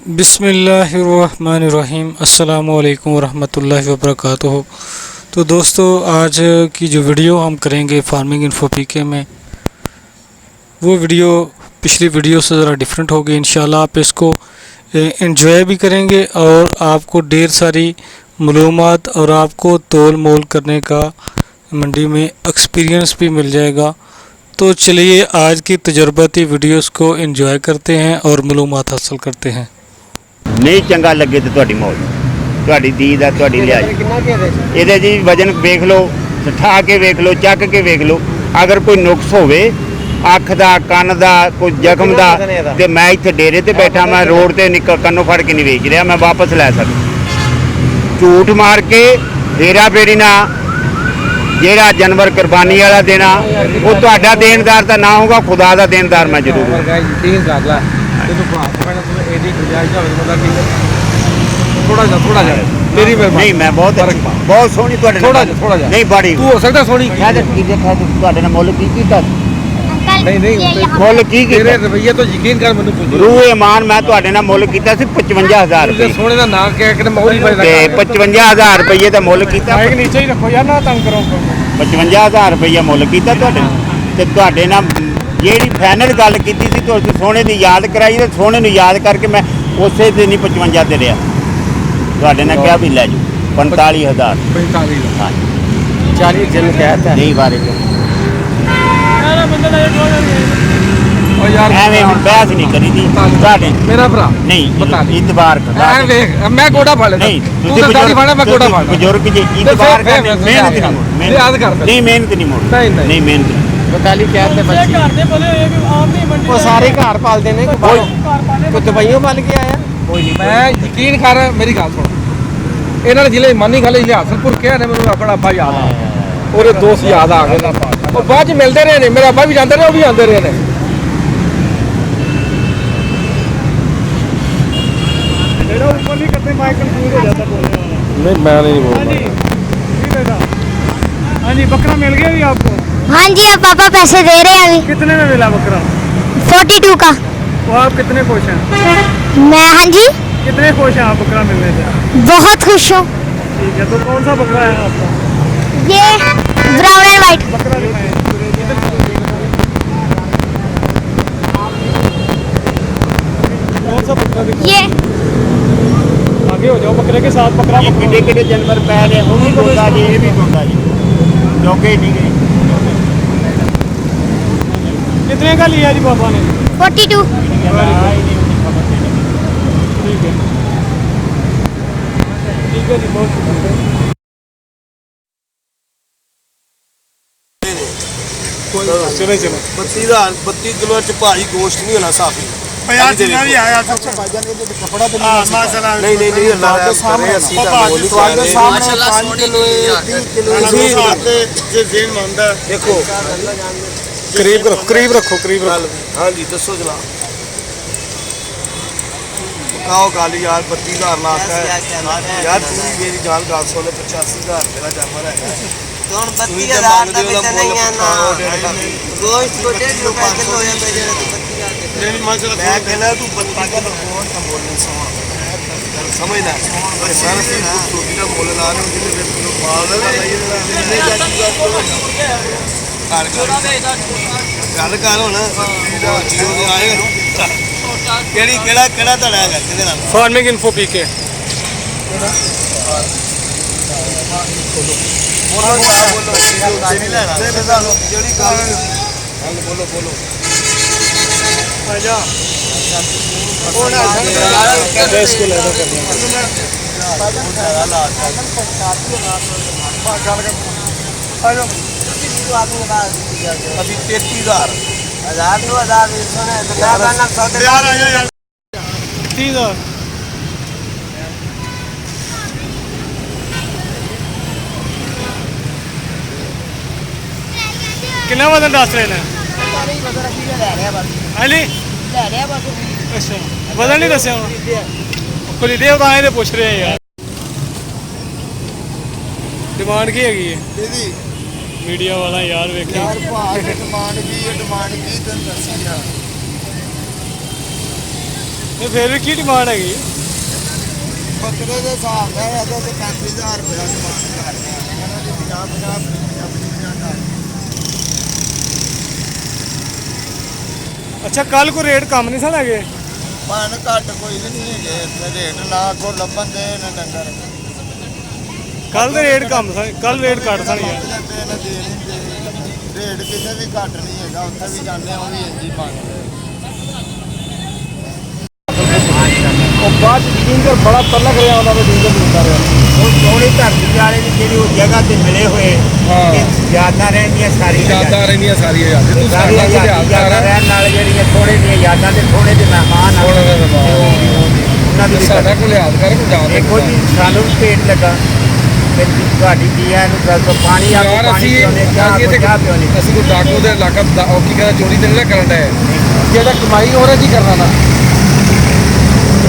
बिस्मिल्लाहिर्रहमानिर्रहीम अस्सलामुअलैकुम वरहमतुल्लाहि वबरकातुहू। तो दोस्तों, आज की जो वीडियो हम करेंगे फार्मिंग इन्फो पीके में, वो वीडियो पिछली वीडियो से ज़रा डिफरेंट होगी। इंशाल्लाह आप इसको एंजॉय भी करेंगे और आपको ढेर सारी मालूमात और आपको तोल मोल करने का मंडी में एक्सपीरियंस भी मिल जाएगा। तो चलिए आज की तजुर्बाती वीडियोस को एंजॉय करते हैं और मालूमात हासिल करते हैं। नहीं चंगा लगे तो ਤੁਹਾਡੀ ਮੌਜ, ਤੁਹਾਡੀ ਦੀਦ ਆ, ਤੁਹਾਡੀ ਲਿਆਜ। ਇਹਦੇ ਜੀ ਵਜਨ ਵੇਖ ਲਓ, ਠਾ ਕੇ ਵੇਖ ਲਓ, ਚੱਕ ਕੇ ਵੇਖ ਲਓ। ਅਗਰ ਕੋਈ ਨੁਕਸ ਹੋਵੇ ਅੱਖ ਦਾ, ਕੰਨ ਦਾ, ਕੋਈ ਜ਼ਖਮ ਦਾ, ਤੇ ਮੈਂ ਇੱਥੇ ਡੇਰੇ ਤੇ ਬੈਠਾ, ਮੈਂ ਰੋਡ ਤੇ ਨਿਕਲ ਕੰਨੋਂ ਫੜ ਕੇ ਨਹੀਂ ਵੇਚ ਰਿਹਾ, ਮੈਂ ਵਾਪਸ ਲੈ ਸਕਦਾ। ਝੂਠ ਮਾਰ ਕੇ ਫੇਰਾ ਫੇਰੀ ਨਾ ਜਿਹੜਾ ਜਾਨਵਰ ਕੁਰਬਾਨੀ ਵਾਲਾ ਦੇਣਾ, ਉਹ ਤੁਹਾਡਾ ਦੇਣਦਾਰ ਤਾਂ ਨਾ ਹੋਊਗਾ, ਖੁਦਾ ਦਾ ਦੇਣਦਾਰ ਮੈਂ ਜ਼ਰੂਰ ਹਾਂ। नहीं मैं बहुत सोहनी नहीं बाड़ी तू हो सकता सोहनी ਤੁਹਾਡੇ ਨਾਲ ਮੁੱਲ ਕੀ ਕੀਤਾ ਨਹੀਂ ਮੁੱਲ ਕੀ ਕੀਤਾ ਤੇਰੇ ਰਵਈਏ ਤੋਂ ਯਕੀਨ ਕਰ ਮੈਨੂੰ ਪੁੱਛ ਰੂਹ ਇਮਾਨ ਮੈਂ ਤੁਹਾਡੇ ਨਾਲ ਮੁੱਲ ਕੀਤਾ ਸੀ 55000 ਰੁਪਏ ਸੋਹਣੇ ਦਾ ਨਾਂ ਕਹਿ ਕੇ ਮੌਲੀ ਤੇ 55000 ਰੁਪਏ ਦਾ ਮੁੱਲ ਕੀਤਾ ਮਾਈਕ ਨੀਚੇ ਹੀ ਰੱਖੋ ਯਾਰ, ਨਾ ਤੰਗ ਕਰੋ। 55000 ਰੁਪਏ ਮੁੱਲ ਕੀਤਾ ਤੁਹਾਡੇ ਤੇ ਤੁਹਾਡੇ ਨਾਲ ਜਿਹੜੀ ਫਾਈਨਲ ਗੱਲ ਕੀਤੀ ਸੀ, ਤੁਸੀਂ ਸੋਹਣੇ ਦੀ ਯਾਦ ਕਰਾਈ ਤੇ ਸੋਹਣੇ ਨੂੰ ਯਾਦ ਕਰਕੇ ਮੈਂ ਉਸੇ ਤੇ ਨਹੀਂ 55 ਤੇ ਰਿਹਾ। ਤੁਹਾਡੇ ਨਾਲ ਕਿਹਾ ਵੀ ਲੈ ਜਾਓ 45000 ਹਾਂ 40 ਦਿਨ ਕਹਿਤਾ ਨਹੀਂ ਬਾਰੇ ਐਵੇਂ ਹੁਣ ਬਹਿਸ ਨਹੀਂ ਕਰੀਦੀ ਤੁਹਾਡੇ ਮੇਰਾ ਭਰਾ ਨਹੀਂ ਇਤਬਾਰ ਕਰ ਵੇਖ ਮੈਂ ਗੋਡਾ ਫੜ ਲੈਣਾ ਨਹੀਂ ਤੁਸੀਂ ਬਜ਼ੁਰਗ ਫੜਨਾ ਮੈਂ ਗੋਡਾ ਫੜਨਾ ਬਜ਼ੁਰਗ ਜੀ ਇਤਬਾਰ ਕਰ ਮਿਹਨਤ ਨਹੀਂ ਯਾਦ ਕਰ ਨਹੀਂ ਮਿਹਨਤ ਨਹੀਂ ਮੋੜ ਨਹੀਂ ਮਿਹਨਤ बताली क्या वो सारे घर पालते ने कोई दवाइयों पाल के आया कोई नहीं। मैं यकीन कर मेरी गल सुन, इन्होंने जिले मानी खाले हासलपुर क्या ने मैं अपना अब्बा याद आ और दोस्त याद आ गए और बाद मिलते रहे ने, मेरे अब्बा भी जाते रहे, वो भी आते रहे ने। नहीं मैं नहीं बोल। हाँ जी बकरा मिल गया भी आपको? हाँ जी, अब पापा पैसे दे रहे हैं अभी। कितने में मिला बकरा? 42 का। वो आप कितने खुश हैं? मैं हाँ जी कितने खुश हैं आप बकरा मिलने से? बहुत खुश हूँ। ठीक है, तो कौन सा बकरा है आपका? ये ब्राउन एंड व्हाइट बकरा दिखाएं। कौन सा बकरा दिखाएं? ये आगे हो जाओ, बकरे के साथ बकरा। ये कितने जानवर पैर है, वो भी दोगा जी, ये भी दोगा जी, जोके नहीं गए। कितने का लिया जी पापा ने? 42। ठीक है जी, बहुत चलो 32 किलो च भाई गोश्त नहीं होना साफी नहीं अल्लाह के सामने देखो करीब रखो हाँ जी दसो जनाब खाओ गाली यार 32,000 लाख है यार, तू भी मेरी जान गाल सुन 85,000 तेरा जानवर है मैं कहना तू 32 का बोलने समझना छोटी का बोल ला रहे गल कर हो आएगा केड़ा धड़ा है किहदे नाल? फार्मिंग इन्फो पीके बोलो अभी 33,000 कितना वजन दस रहे हैं? अच्छा वजन नहीं दसिया खरीदे तो पूछ रहे हैं यार। डिमांड की है मीडिया वाला यार वेखी यार डिमांड की तन दसी ਤੇ ਫਿਰ ਵੀ ਕੀ ਡਿਮਾਂਡ ਹੈਗੀ? ਬੱਕਰੇ ਦੇ ਹਿਸਾਬ ਨਾਲ ਇਹਦੇ ਤੇ 35000 ਰੁਪਏ ਡਿਮਾਂਡ ਕਰਦੇ ਆ ਇਹਨਾਂ ਦੇ 50 ਅੱਛਾ ਕੱਲ ਕੋ ਰੇਟ ਕਮ ਨਹੀਂ ਸਨ ਹੈਗੇ? ਮਨ ਘੱਟ ਕੋਈ ਵੀ ਨਹੀਂ ਹੈਗੇ ਇੱਥੇ ਰੇਟ ਨਾ ਕੋ ਲੱਭਣ ਦੇ ਨਾ ਡੰਗਰ ਕੱਲ ਦੇ ਰੇਟ ਕਮ ਸਨ, ਕੱਲ ਰੇਟ ਘੱਟ ਸਨ ਯਾਰ। ਰੇਟ ਕਿਤੇ ਵੀ ਘੱਟ ਨਹੀਂ ਹੈਗਾ, ਉੱਥੇ ਵੀ ਜਾਂਦੇ ਉਹ ਵੀ ਇੰਜੀ ਮੰਗਦੇ। ਉਹ ਬਾਅਦ ਡਿੰਗਰ ਬੜਾ ਤਰਲਾ ਕਰਿਆ ਉਹਨਾਂ ਨੇ ਡਿੰਗਰ ਨਹੀਂ ਕਰ ਰਿਹਾ ਉਹ ਸੋਹਣੀ ਧਰਤੀ ਵਾਲੇ ਦੀ ਜਿਹੜੀ ਉਹ ਜਗ੍ਹਾ ਤੇ ਮਿਲੇ ਹੋਏ ਯਾਦਾਂ ਰਹਿੰਦੀਆਂ ਸਾਰੀਆਂ ਯਾਦਾਂ ਰਹਿੰਦੀਆਂ ਸਾਰੀਆਂ ਯਾਦ ਤੂੰ ਸਾਰੀਆਂ ਸਾਡਾ ਯਾਦਾਂ ਧਿਆਨ ਕਰ ਰਹਿਣ ਨਾਲ ਜਿਹੜੀਆਂ ਥੋੜੇ ਦੀਆਂ ਯਾਦਾਂ ਤੇ ਥੋੜੇ ਜਿਹੇ ਮਹਿਮਾਨ ਆ ਥੋੜੇ ਜਿਹੇ ਮਹਿਮਾਨ। ਉਹਨਾਂ ਦੀ ਸਾਡਾ ਕੋਲ ਯਾਦ ਕਰ ਕੋਈ ਜਾਣ ਦੇਖੋ ਜੀ ਸਾਨੂੰ ਵੀ ਪੇਟ ਲੱਗਾ ਤੇ ਤੁਹਾਡੀ ਜੀਆਂ ਨੂੰ ਦੱਸੋ ਪਾਣੀ ਆ ਯਾਰ ਪਾਣੀ ਅਸੀਂ ਪਿਉਣੇ ਚਾਹ ਪਿਉਣੇ ਅਸੀਂ ਕੋਈ ਡਾਕੂ ਦੇ ਇਲਾਕਾ ਉਹ ਕੀ ਕਹਿੰਦਾ ਚੋਰੀ ਤੇ ਨਹੀਂ ਕਰਨ ਦਾ ਜਿਹੜਾ ਕਮਾਈ ਹੋ ਰਿਹਾ ਕੀ ਕਰਨਾ ਨਾ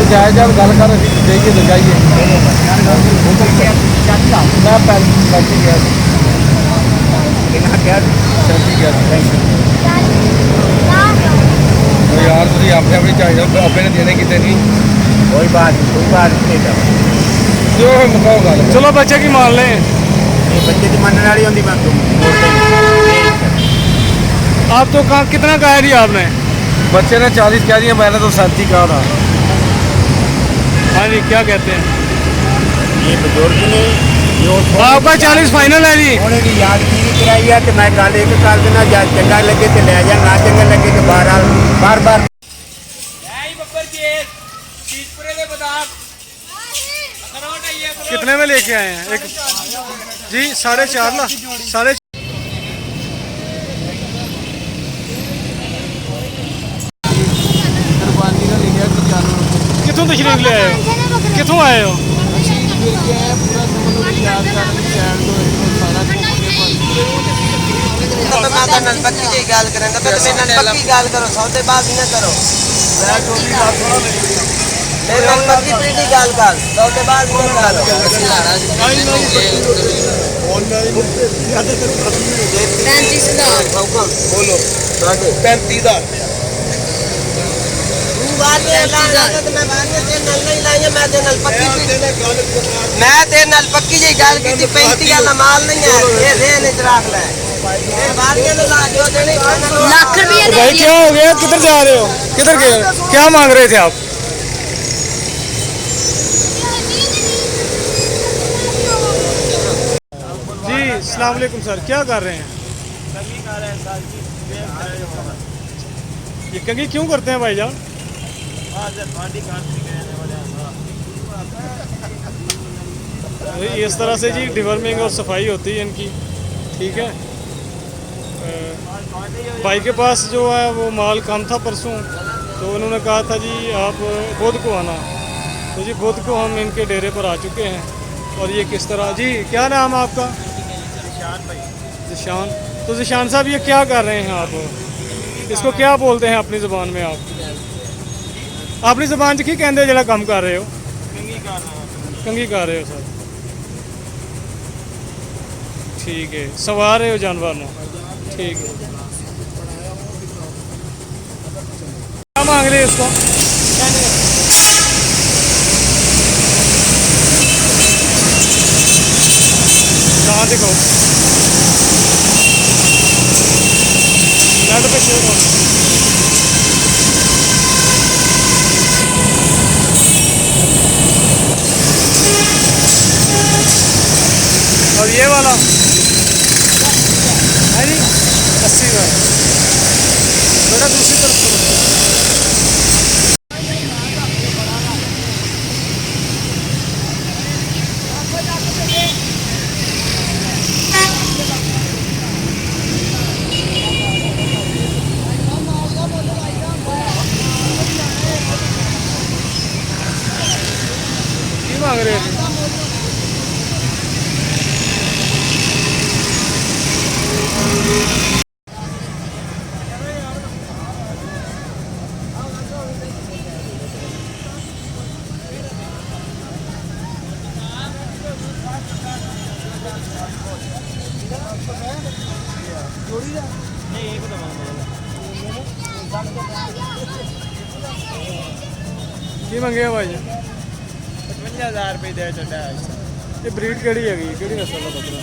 ਇਹ ਜਾਇਜ਼ ਜਾਇਜ਼ ਗੱਲ ਕਰ ਅਸੀਂ ਜਾਈਏ ਤੇ ਜਾਈਏ ਮੈਂ ਪੈਂਤੀ ਗਿਆ ਸੀ ਕਿੰਨਾ ਕਿਹਾ 37 ਗਿਆ ਸੀ ਉਹ ਯਾਰ ਤੁਸੀਂ ਆਪਣੇ ਆਪਣੀ ਚਾਹੀਦਾ ਆਪੇ ਨੇ ਦੇਣੇ ਕਿਤੇ ਨਹੀਂ कोई बात नहीं ਜੋ ਮੁਕਾਓ ਗੱਲ चलो बच्चे की मान लें। ये बच्चे की मनने वाली होती मैं आप तो कहाँ कितना कहा है जी आपने? बच्चे ने 40 कह दिया, मैंने तो 37 कहा था। हाँ जी क्या कहते हैं? ये बुजुर्ग ने जो आपका 40 फाइनल है जी। उन्होंने की याद की कराई है कि मैं गल एक कर देना चंगा लगे तो ले जा, ना चंगा लगे तो बार बार कितने में लेके आए हैं? एक जी 4.5 लाख 4.5। कितों तशरीफ ले आए हो? कितों आए हो? पक्की जी गल करेंगे तो पक्की गल करो, सौदेबाजी ना करो। पक्की पीटी गल कर, सौदेबाजी ना करो। 35,000 बोलो 35,000 मैं तेरे नाल पक्की जी गल की 35 वाला माल नहीं है, ये ज़हन विच रख ले। लाख रुपया तो भाई क्या हो गया? किधर जा रहे हो? किधर गए? क्या मांग रहे थे आप? जी अस्सलाम वालेकुम सर, क्या कर रहे हैं? ये कंघी क्यों करते हैं भाईजान? इस तरह से जी डिवर्मिंग और सफाई होती है इनकी, ठीक है। भाई के पास जो है वो माल कम था परसों, तो उन्होंने कहा था जी आप बुध को आना, तो जी बुध को हम इनके डेरे पर आ चुके हैं। और ये किस तरह जी, क्या नाम है आपका? जिशान। तो जिशान साहब ये क्या कर रहे हैं आप? इसको क्या बोलते हैं अपनी ज़ुबान में आप? अपनी ज़ुबान च की कहते जरा काम कर रहे हो? कंघी कर रहे हो सर, ठीक है। सवार रहे हो जानवर ना, ठीक है। क्या मांग रहे हैं इसको? कहाँ दिखाओ नेट पे शेयर करो। और ये वाला है जी 80 का। बेटा दूसरी तरफ करो। की मांग रहे हैं? ਕੀ ਮੰਗਿਆ ਭਾਈ? 55000 ਰੁਪਏ ਦੇ ਚੱਡਾ ਇਹ ਬਰੀਡ ਕਿਹੜੀ ਹੈਗੀ, ਕਿਹੜੀ ਨਸਲ ਦਾ ਬੱਕਰਾ?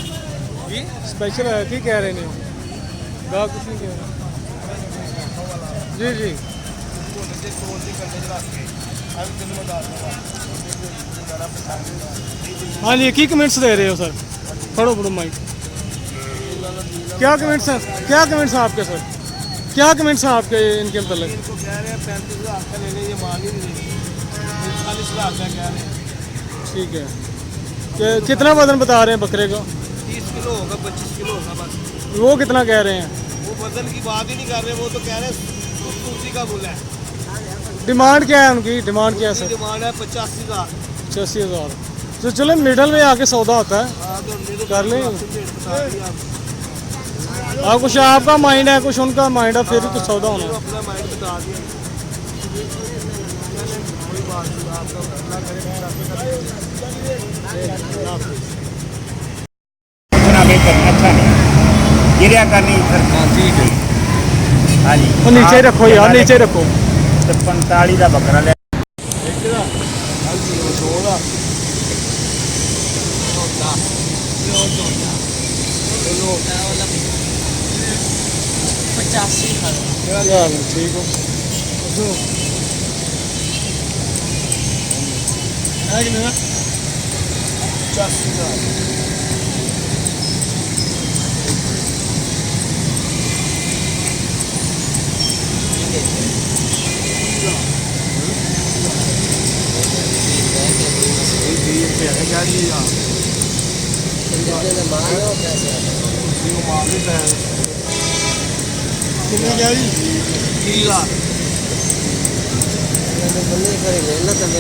ਕੀ ਸਪੈਸ਼ਲ ਹੈ, ਕੀ ਕਹਿ ਰਹੇ ਨੇ ਉਹ? ਗਾ ਕੁਛ ਨਹੀਂ ਕਹਿ ਰਹੇ। ਜੀ ਜੀ हाँ जी, की कमेंट्स दे रहे हो सर? पढ़ो पढ़ो माइक। क्या कमेंट्स हैं, क्या कमेंट्स हैं आपके सर? क्या कमेंट्स हैं आपके इनके मतलब? इनको कह रहे हैं 35,000 का ले लें, ये मान ही नहीं रहे, 40,000 का कह रहे हैं। ठीक है, कितना वजन बता रहे हैं बकरे का? 30 किलो होगा, 25 किलो होगा बस। वो कितना कह रहे हैं? वो वजन की बात ही नहीं कर रहे, वो तो कह रहे हैं उसी का बुल है। डिमांड क्या है उनकी, डिमांड क्या है सर? डिमांड है 85,000। 85,000। तो चलो मिडल में आके सौदा होता है, हाँ, तो कर लें। बता दिया आपको। हाँ, कुछ आपका माइंड है, कुछ उनका माइंड है, फिर तो सौदा होना है। अपना माइंड बता दिया। कोई बात नहीं, आपका अल्लाह करे अच्छा नहीं गिरिया करनी सर। हाँ ठीक है। हाँ जी, वो नीचे रखो यार, नीचे रखो। 45 का बकरा ले ठीक हो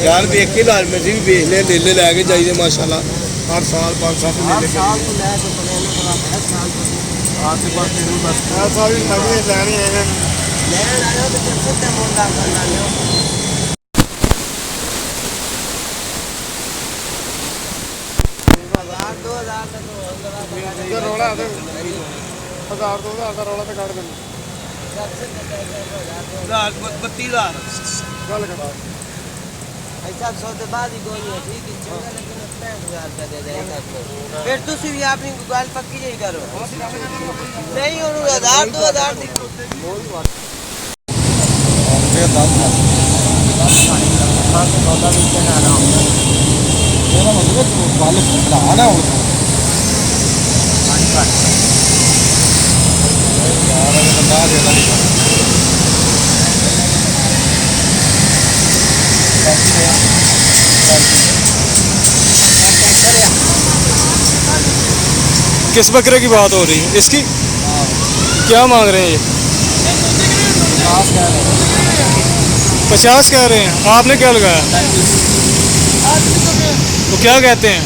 यार देख के लाल मिर्ची भी बेच ले, नीले लैके जाइए माशाल्लाह। हर साल 5-7 नीले साल तो ले तो पहले बड़ा है साल तो आते पास तेरू बस ऐसा भी नगरे लेने हैं लेने आए हो तो कितने मोटा करना ले रोला 1000-2000 का रोला तो काट देना 32,000 गल करा ऐसा सौदे बाद ही गोली है ठीक है चंगा लेकिन 65,000 का दे देगा फिर तुसी भी अपनी गाल पक्की नहीं करो नहीं और 1000-2000 दी सौदा भी चला आराम ਇਹਦਾ ਮਤਲਬ ਗੱਲ ਭਰਾ ਨਾ ਹੋ ਯਾਰ ਇਹ ਬੰਦਾ ਦੇ ਦਾ किस बकरे की बात हो रही है इसकी? क्या मांग रहे हैं ये? 50 कह रहे हैं। आपने क्या लगाया? तो क्या कहते हैं?